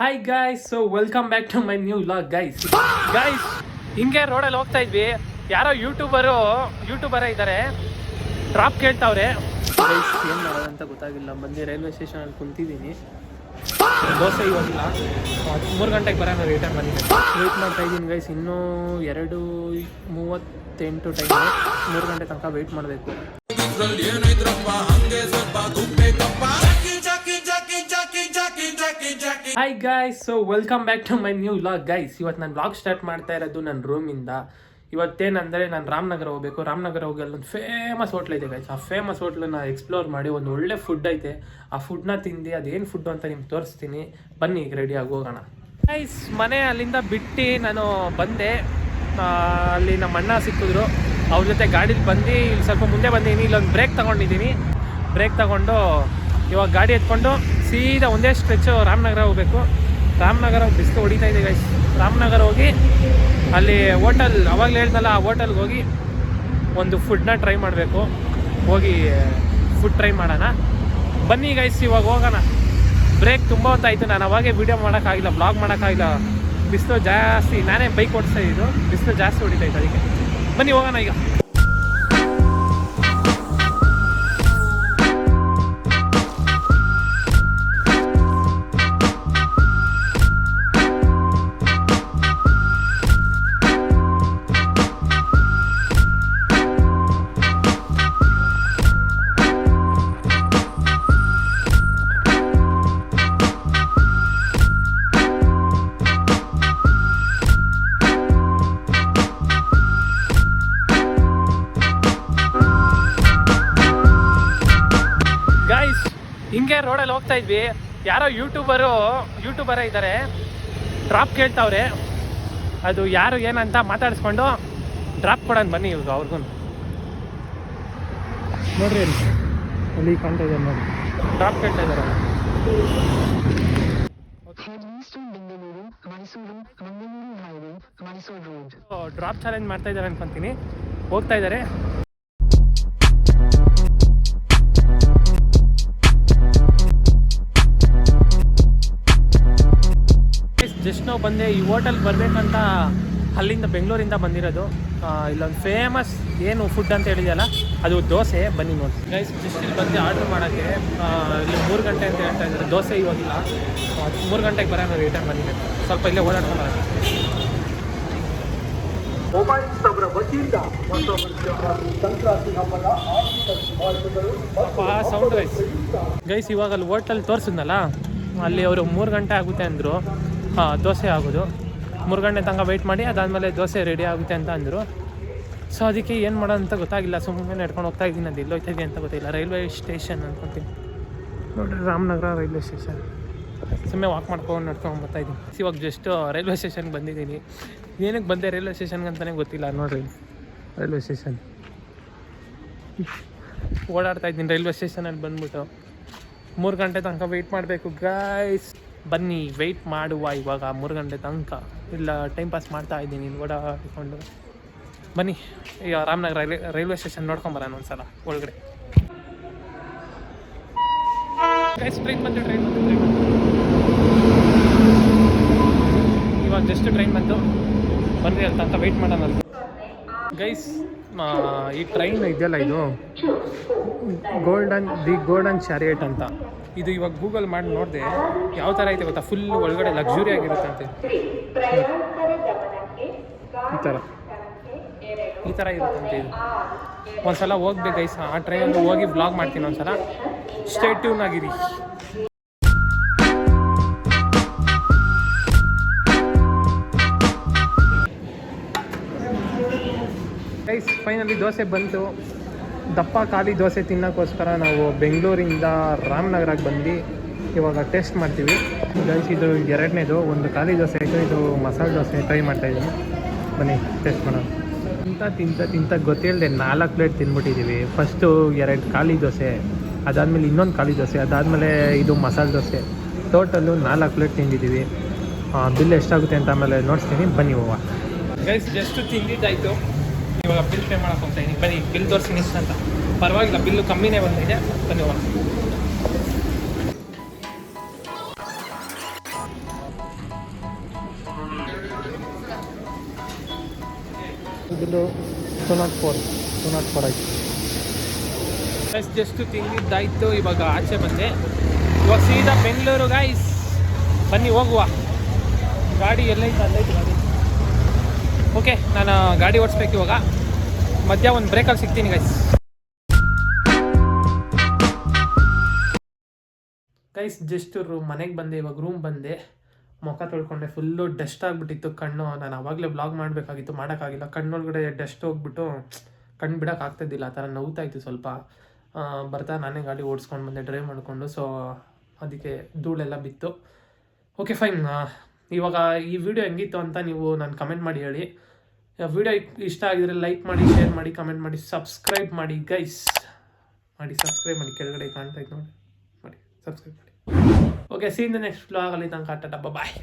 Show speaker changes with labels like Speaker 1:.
Speaker 1: Hi guys, so welcome back to my new vlog guys. ಹಿಂಗೆ ರೋಡಲ್ಲಿ ಹೋಗ್ತಾ ಇದ್ವಿ, ಯಾರೋ ಯೂಟ್ಯೂಬರೇ ಇದ್ದಾರೆ, ಡ್ರಾಪ್ ಕೇಳ್ತಾವ್ರೆ. ಗೈಸ್ ಏನು ಮಾಡೋದಂತ ಗೊತ್ತಾಗಿಲ್ಲ. ಬಂದು ರೈಲ್ವೆ ಸ್ಟೇಷನಲ್ಲಿ ಕುಂತಿದ್ದೀನಿ. ದೋಸೆ ಇವಾಗಿಲ್ಲ, 3 ಗಂಟೆಗೆ ಬರೋಣ ರಿಟರ್ನ್ ಬಂದಿದೆ. ವೆಯ್ಟ್ ಮಾಡ್ತಾ ಇದ್ದೀನಿ ಗೈಸ್. ಇನ್ನೂ 2:38 ಟೈಮ್, 3 ಗಂಟೆ ತನಕ ವೆಯ್ಟ್ ಮಾಡಬೇಕು. Hi guys, so welcome back to my new vlog guys. ಇವತ್ತು ನಾನು ವ್ಲಾಗ್ ಸ್ಟಾರ್ಟ್ ಮಾಡ್ತಾ ಇರೋದು ನನ್ನ ರೂಮಿಂದ. ಇವತ್ತೇನಂದರೆ ನಾನು ರಾಮನಗರ ಹೋಗಬೇಕು. ರಾಮನಗರ ಹೋಗಿ ಅಲ್ಲೊಂದು ಫೇಮಸ್ ಹೋಟ್ಲ್ ಇದೆ ಗೈಸ್. ಆ ಫೇಮಸ್ ಹೋಟ್ಲನ್ನ ಎಕ್ಸ್ಪ್ಲೋರ್ ಮಾಡಿ ಒಂದು ಒಳ್ಳೆ ಫುಡ್ ಐತೆ, ಆ ಫುಡ್ನ ತಿಂದು ಅದೇನು ಫುಡ್ಡು ಅಂತ ನಿಮ್ಗೆ ತೋರಿಸ್ತೀನಿ. ಬನ್ನಿ ಈಗ ರೆಡಿಯಾಗಿ ಹೋಗೋಣ ಗೈಸ್. ಮನೆ ಅಲ್ಲಿಂದ ಬಿಟ್ಟು ನಾನು ಬಂದೆ. ಅಲ್ಲಿ ನಮ್ಮ ಅಣ್ಣ ಸಿಕ್ಕಿದ್ರು, ಅವ್ರ ಜೊತೆ ಗಾಡೀಲಿ ಬಂದು ಇಲ್ಲಿ ಸ್ವಲ್ಪ ಮುಂದೆ ಬಂದೀನಿ. ಇಲ್ಲೊಂದು ಬ್ರೇಕ್ ತೊಗೊಂಡಿದ್ದೀನಿ. ಬ್ರೇಕ್ ತೊಗೊಂಡು ಇವಾಗ ಗಾಡಿ ಎತ್ಕೊಂಡು ಸೀದಾ ಒಂದೇ ಸ್ಟ್ರೆಚ್ಚು ರಾಮನಗರ ಹೋಗಬೇಕು. ರಾಮನಗರ ಬಿಸಿಲು ಹೊಡಿತಾ ಇದೆ ಗೈಸ್. ರಾಮನಗರ ಹೋಗಿ ಅಲ್ಲಿ ಹೋಟೆಲ್ ಅವಾಗಲೇ ಹೇಳ್ದಲ್ಲ, ಆ ಹೋಟೆಲ್ಗೆ ಹೋಗಿ ಒಂದು ಫುಡ್ನ ಟ್ರೈ ಮಾಡಬೇಕು. ಹೋಗಿ ಫುಡ್ ಟ್ರೈ ಮಾಡೋಣ ಬನ್ನಿ ಗೈಸ್. ಇವಾಗ ಹೋಗೋಣ. ಬ್ರೇಕ್ ತುಂಬ ಹೊತ್ತಾಯಿತು, ನಾನು ಅವಾಗೇ ವೀಡಿಯೋ ಮಾಡೋಕ್ಕಾಗಿಲ್ಲ, ಬ್ಲಾಗ್ ಮಾಡೋಕ್ಕಾಗಿಲ್ಲ. ಬಿಸಿಲು ಜಾಸ್ತಿ, ನಾನೇ ಬೈಕ್ ಓಡಿಸ್ತಾ ಇದ್ದು, ಬಿಸಿಲು ಜಾಸ್ತಿ ಹೊಡಿತಾ ಇತ್ತು. ಅದಕ್ಕೆ ಬನ್ನಿ ಹೋಗೋಣ ಈಗ. ಹಿಂಗೆ ರೋಡಲ್ಲಿ ಹೋಗ್ತಾ ಇದ್ವಿ, ಯಾರೋ ಯೂಟ್ಯೂಬರೇ ಇದ್ದಾರೆ, ಡ್ರಾಪ್ ಕೇಳ್ತಾವ್ರೆ. ಅದು ಯಾರು ಏನಂತ ಮಾತಾಡಿಸ್ಕೊಂಡು ಡ್ರಾಪ್ ಕೊಡೋಣ ಬನ್ನಿ ಇವಾಗ ಅವ್ರಿಗೂ. ನೋಡ್ರಿ ಅಲ್ಲಿ ಕಾಣ್ತಾ ಇದೆ ನೋಡಿ, ಡ್ರಾಪ್ ಕೇಳ್ತಾ ಇದ್ದಾರೆ. ಡ್ರಾಪ್ ಚಾಲೆಂಜ್ ಮಾಡ್ತಾ ಇದ್ದಾರೆ ಅನ್ಕೊಂತೀನಿ. ಹೋಗ್ತಾ ಇದ್ದಾರೆ. ಜಸ್ಟ್ ನಾವು ಬಂದೆ. ಈ ಹೋಟೆಲ್ಗೆ ಬರಬೇಕಂತ ಅಲ್ಲಿಂದ ಬೆಂಗಳೂರಿಂದ ಬಂದಿರೋದು. ಇಲ್ಲೊಂದು ಫೇಮಸ್ ಏನು ಫುಡ್ ಅಂತ ಹೇಳಿದೆಯಲ್ಲ, ಅದು ದೋಸೆ. ಬನ್ನಿ ನೋಡಿ ಗೈಸ್. ಜಸ್ಟ್ ಇಲ್ಲಿ ಬಂದು ಆರ್ಡ್ರ್ ಮಾಡೋಕ್ಕೆ ಇಲ್ಲಿ 3 ಗಂಟೆ ಅಂತ ಹೇಳ್ತಾ ಇದ್ದಾರೆ. ದೋಸೆ ಇವಾಗಿಲ್ಲ, 3 ಗಂಟೆಗೆ ಬರೋಣ ರಿಟರ್ನ್ ಬಂದಿದೆ. ಸ್ವಲ್ಪ ಇಲ್ಲೇ ಓಡಾಡ್ಕೊಂಡು ಸೌಂಡ್ ಗೈಸ್. ಇವಾಗ ಅಲ್ಲಿ ಹೋಟೆಲ್ ತೋರಿಸಿದ್ನಲ್ಲ, ಅಲ್ಲಿ ಅವರು 3 ಗಂಟೆ ಆಗುತ್ತೆ ಅಂದರು ದೋಸೆ ಆಗೋದು. 3 ಗಂಟೆ ತನಕ ವೆಯ್ಟ್ ಮಾಡಿ ಅದಾದಮೇಲೆ ದೋಸೆ ರೆಡಿ ಆಗುತ್ತೆ ಅಂತ ಅಂದರು. ಸೊ ಅದಕ್ಕೆ ಏನು ಮಾಡೋದು ಅಂತ ಗೊತ್ತಾಗಿಲ್ಲ, ಸುಮ್ಮನೆ ನಡ್ಕೊಂಡು ಹೋಗ್ತಾ ಇದ್ದೀನಿ. ಅದು ಎಲ್ಲೋಗ್ತಾ ಇದೆ ಅಂತ ಗೊತ್ತಿಲ್ಲ. ರೈಲ್ವೆ ಸ್ಟೇಷನ್ ಅನ್ಕೊತೀನಿ ನೋಡಿರಿ, ರಾಮನಗರ ರೈಲ್ವೆ ಸ್ಟೇಷನ್. ಸುಮ್ಮನೆ ವಾಕ್ ಮಾಡ್ಕೊಂಡು ನಡ್ಕೊಂಡು ಬರ್ತಾಯಿದ್ದೀನಿ. ಇವಾಗ ಜಸ್ಟ್ ರೈಲ್ವೆ ಸ್ಟೇಷನ್ಗೆ ಬಂದಿದ್ದೀನಿ. ಏನಕ್ಕೆ ಬಂದೆ ರೈಲ್ವೆ ಸ್ಟೇಷನ್ಗೆ ಅಂತಲೇ ಗೊತ್ತಿಲ್ಲ. ನೋಡಿರಿ ರೈಲ್ವೆ ಸ್ಟೇಷನ್ ಓಡಾಡ್ತಾ ಇದ್ದೀನಿ. ರೈಲ್ವೆ ಸ್ಟೇಷನಲ್ಲಿ ಬಂದ್ಬಿಟ್ಟು 3 ಗಂಟೆ ತನಕ ವೆಯ್ಟ್ ಮಾಡಬೇಕು ಗಾಯ್ಸ್. ಬನ್ನಿ ವೆಯ್ಟ್ ಮಾಡುವ ಇವಾಗ 3 ಗಂಟೆ ತನಕ. ಇಲ್ಲ ಟೈಮ್ ಪಾಸ್ ಮಾಡ್ತಾ ಇದ್ದೀನಿ ಓಡಾಡಿಕೊಂಡು. ಬನ್ನಿ ಈಗ ರಾಮನಗರ ರೈಲ್ವೆ ಸ್ಟೇಷನ್ ನೋಡ್ಕೊಂಬರೋಣ ಒಂದ್ಸಲ ಒಳಗಡೆ. ಟ್ರೈನ್ ಬಂತು ಇವಾಗ ಜಸ್ಟ್ ಟ್ರೈನ್ ಬಂತು. ಬನ್ನಿ ಅಲ್ಲಿ ತನಕ ವೆಯ್ಟ್ ಮಾಡೋಣ ಅಂತ ಗೈಸ್. ಈ ಟ್ರೈನ್ ಇದೆಯಲ್ಲ, ಇದು ಗೋಲ್ಡನ್ ಚಾರಿಯಟ್ ಅಂತ. ಇದು ಇವಾಗ ಗೂಗಲ್ ಮಾಡಿ ನೋಡಿದೆ, ಯಾವ ಥರ ಐತೆ ಗೊತ್ತಾ, ಫುಲ್ ಒಳಗಡೆ ಲಕ್ಸುರಿ ಆಗಿರುತ್ತಂತೆ. ಈ ಥರ ಇರುತ್ತಂತೆ ಇದು. ಒಂದ್ಸಲ ಹೋಗ್ಬೇಕು ಗೈಸ್, ಆ ಟ್ರೈನಲ್ಲಿ ಹೋಗಿ ಬ್ಲಾಗ್ ಮಾಡ್ತೀನಿ ಒಂದ್ಸಲ. ಸ್ಟೇ ಟ್ಯೂನ್ ಆಗಿರಿ ಗೈಸ್. ಫೈನಲಿ ದೋಸೆ ಬಂತು. ದಪ್ಪ ಖಾಲಿ ದೋಸೆ ತಿನ್ನೋಕ್ಕೋಸ್ಕರ ನಾವು ಬೆಂಗಳೂರಿಂದ ರಾಮನಗರಕ್ಕೆ ಬಂದು ಇವಾಗ ಟೇಸ್ಟ್ ಮಾಡ್ತೀವಿ ಗೈಸ್. ಇದು 2ನೇದು, ಒಂದು ಖಾಲಿ ದೋಸೆ ಆಯಿತು, ಇದು ಮಸಾಲೆ ದೋಸೆ ಟ್ರೈ ಮಾಡ್ತಾಯಿದ್ದೀನಿ. ಬನ್ನಿ ಟೇಸ್ಟ್ ಮಾಡೋಣ. ತಿಂತ ಗೊತ್ತಿಲ್ಲದೆ 4 ಪ್ಲೇಟ್ ತಿಂದ್ಬಿಟ್ಟಿದ್ದೀವಿ. ಫಸ್ಟು 2 ಖಾಲಿ ದೋಸೆ, ಅದಾದಮೇಲೆ ಇನ್ನೊಂದು ಖಾಲಿ ದೋಸೆ, ಅದಾದಮೇಲೆ ಇದು ಮಸಾಲೆ ದೋಸೆ. ಟೋಟಲ್ಲು 4 ಪ್ಲೇಟ್ ತಿಂದಿದ್ದೀವಿ. ಬಿಲ್ ಎಷ್ಟಾಗುತ್ತೆ ಅಂತ ಆಮೇಲೆ ನೋಡ್ತೀನಿ. ಬನ್ನಿ ಹೋಗುವ ಗೈಸ್. ಜಸ್ಟ್ ತಿಂದಿದ್ದಾಯಿತು, ಇವಾಗ ಬಿಲ್ ಪೇ ಮಾಡೋಕೆ ಹೋಗ್ತಾ ಇದ್ದೀನಿ. ಬನ್ನಿ ಬಿಲ್ ತೋರಿಸ್ತೀನಿ ಎಷ್ಟು ಅಂತ. ಪರವಾಗಿಲ್ಲ, ಬಿಲ್ಲು ಕಮ್ಮಿನೇ ಬಂದಿದೆ. ಬನ್ನಿ ಹೋಗೋಣ. ಬಿಲ್ಲು 204 ಆಯಿತು. ಜಸ್ಟ್ ತಿಂದಿದ್ದಾಯಿತು. ಇವಾಗ ಆಚೆ ಬಂದೆ. ಇವಾಗ ಸೀದಾ ಬೆಂಗಳೂರು ಗೈಸ್. ಬನ್ನಿ ಹೋಗುವ. ಗಾಡಿ ಎಲ್ಲೈತೆ ಅಲ್ಲೈತೆ ಗಾಡಿ. ಓಕೆ, ನಾನು ಗಾಡಿ ಓಡಿಸ್ಬೇಕು ಇವಾಗ. ಮಧ್ಯ ಒಂದು ಬ್ರೇಕಲ್ಲಿ ಸಿಗ್ತೀನಿ ಗೈಸ್ ಜಸ್ಟ್ ಮನೆಗೆ ಬಂದೆ. ಇವಾಗ ರೂಮ್ ಬಂದೆ, ಮುಖ ತೊಳ್ಕೊಂಡೆ. ಫುಲ್ಲು ಡಸ್ಟ್ ಆಗಿಬಿಟ್ಟಿತ್ತು ಕಣ್ಣು. ನಾನು ಆವಾಗಲೇ ಬ್ಲಾಗ್ ಮಾಡಬೇಕಾಗಿತ್ತು, ಮಾಡೋಕ್ಕಾಗಿಲ್ಲ. ಕಣ್ಣೊಳಗಡೆ ಡಸ್ಟ್ ಹೋಗ್ಬಿಟ್ಟು ಕಣ್ಣು ಬಿಡೋಕ್ಕಾಗ್ತಿದ್ದಿಲ್ಲ. ಆ ಥರ ನೋವ್ತಾಯಿತ್ತು ಸ್ವಲ್ಪ. ಬರ್ತಾ ನಾನೇ ಗಾಡಿ ಓಡಿಸ್ಕೊಂಡು ಬಂದೆ ಡ್ರೈವ್ ಮಾಡಿಕೊಂಡು. ಸೊ ಅದಕ್ಕೆ ಧೂಳೆಲ್ಲ ಬಿತ್ತು. Okay fine. ಇವಾಗ ಈ ವಿಡಿಯೋ ಹೆಂಗಿತ್ತು ಅಂತ ನೀವು ನಾನು ಕಮೆಂಟ್ ಮಾಡಿ ಹೇಳಿ. ವಿಡಿಯೋ ಇಷ್ಟ ಆಗಿದ್ರೆ ಲೈಕ್ ಮಾಡಿ, ಶೇರ್ ಮಾಡಿ, ಕಮೆಂಟ್ ಮಾಡಿ, ಸಬ್ಸ್ಕ್ರೈಬ್ ಮಾಡಿ ಗೈಸ್. ಸಬ್ಸ್ಕ್ರೈಬ್ ಮಾಡಿ, ಕೆಳಗಡೆ ಕಾಣ್ತಾ ಇತ್ತು ನೋಡಿ, ಮಾಡಿ ಸಬ್ಸ್ಕ್ರೈಬ್ ಮಾಡಿ. ಓಕೆ, ಸೀನ್ ದ ನೆಕ್ಸ್ಟ್ ವ್ಲಾಗಲ್ಲಿ ತನಕ ಟಾಟಾ ಬಾಯ್.